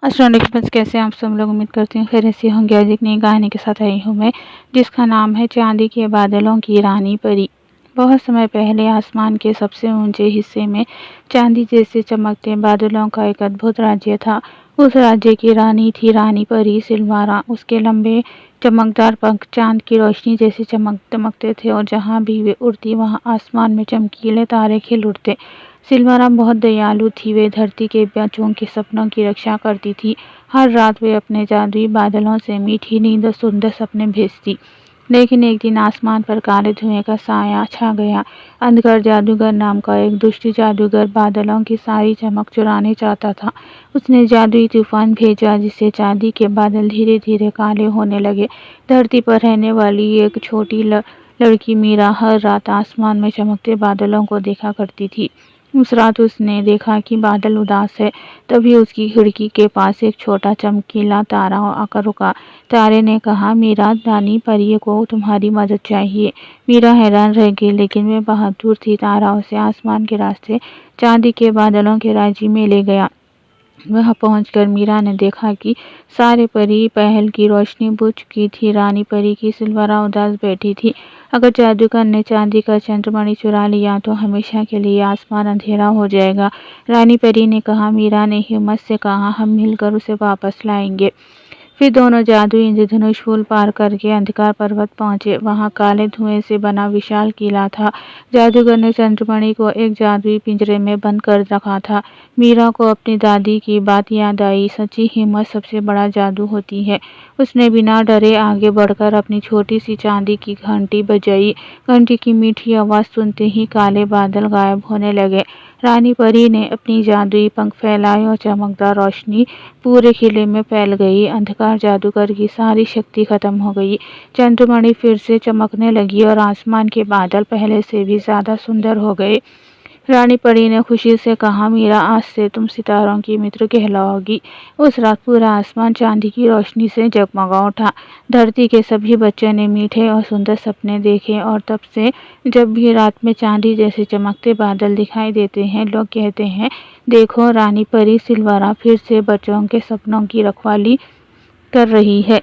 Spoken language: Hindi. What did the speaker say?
अस्सलाम वालेकुम, कैसे हैं आप सब लोग। उम्मीद करती हूँ खैरियत से होंगे। आज एक नई कहानी के साथ आई हूँ मैं, जिसका नाम है चांदी के बादलों की रानी परी। बहुत समय पहले आसमान के सबसे ऊंचे हिस्से में चांदी जैसे चमकते बादलों का एक अद्भुत राज्य था। उस राज्य की रानी थी रानी परी सिलवारा। उसके लंबे चमकदार पंख चांद की रोशनी जैसे चमकते थे और जहाँ भी वे उड़ती वहाँ आसमान में चमकीले तारे खिल उठते। सिलवारा बहुत दयालु थी। वे धरती के बच्चों के सपनों की रक्षा करती थी। हर रात वे अपने जादुई बादलों से मीठी नींद और सुंदर सपने भेजती। लेकिन एक दिन आसमान पर काले धुएं का साया छा गया। अंधकार जादूगर नाम का एक दुष्ट जादूगर बादलों की सारी चमक चुराने चाहता था। उसने जादुई तूफान भेजा, जिससे चांदी के बादल धीरे धीरे काले होने लगे। धरती पर रहने वाली एक छोटी लड़की मीरा हर रात आसमान में चमकते बादलों को देखा करती थी। उस रात उसने देखा कि बादल उदास है। तभी उसकी खिड़की के पास एक छोटा चमकीला तारा आकर रुका। तारे ने कहा, मीरा, रानी परी को तुम्हारी मदद चाहिए। मीरा हैरान रह गई, लेकिन वह बहादुर थी। तारा उसे आसमान के रास्ते चांदी के बादलों के राज्य में ले गया। वहां पहुंचकर मीरा ने देखा कि सारे परी पहल की रोशनी बुझ चुकी थी। रानी परी की सिलवारा उदास बैठी थी। अगर जादूगर ने चांदी का चंद्रमणि चुरा लिया तो हमेशा के लिए आसमान अंधेरा हो जाएगा। रानी परी ने कहा। मीरा ने हिम्मत से कहा, हम मिलकर उसे वापस लाएंगे। फिर दोनों जादुई इंद्रधनुष पुल पार करके अंधकार पर्वत पहुंचे। वहां काले धुएं से बना विशाल किला था। जादूगर ने चंद्रमणि को एक जादुई पिंजरे में बंद कर रखा था। मीरा को अपनी दादी की बात याद आई। सच्ची हिम्मत सबसे बड़ा जादू होती है। उसने बिना डरे आगे बढ़कर अपनी छोटी सी चांदी की घंटी बजाई। घंटी की मीठी आवाज सुनते ही काले बादल गायब होने लगे। रानी परी ने अपनी जादुई पंख फैलाए और चमकदार रोशनी पूरे किले में फैल गई। अंधकार जादूगर की सारी शक्ति खत्म हो गई। चंद्रमणि फिर से चमकने लगी और आसमान के बादल पहले से भी ज्यादा सुंदर हो गए। रानी परी ने खुशी से कहा, मीरा, आज से तुम सितारों की मित्र कहलाओगी। उस रात पूरा आसमान चांदी की रोशनी से जगमगा उठा। धरती के सभी बच्चों ने मीठे और सुंदर सपने देखे और तब से जब भी रात में चांदी जैसे चमकते बादल दिखाई देते हैं, लोग कहते हैं, देखो, रानी परी सिलवारा फिर से बच्चों के सपनों की रखवाली कर रही है।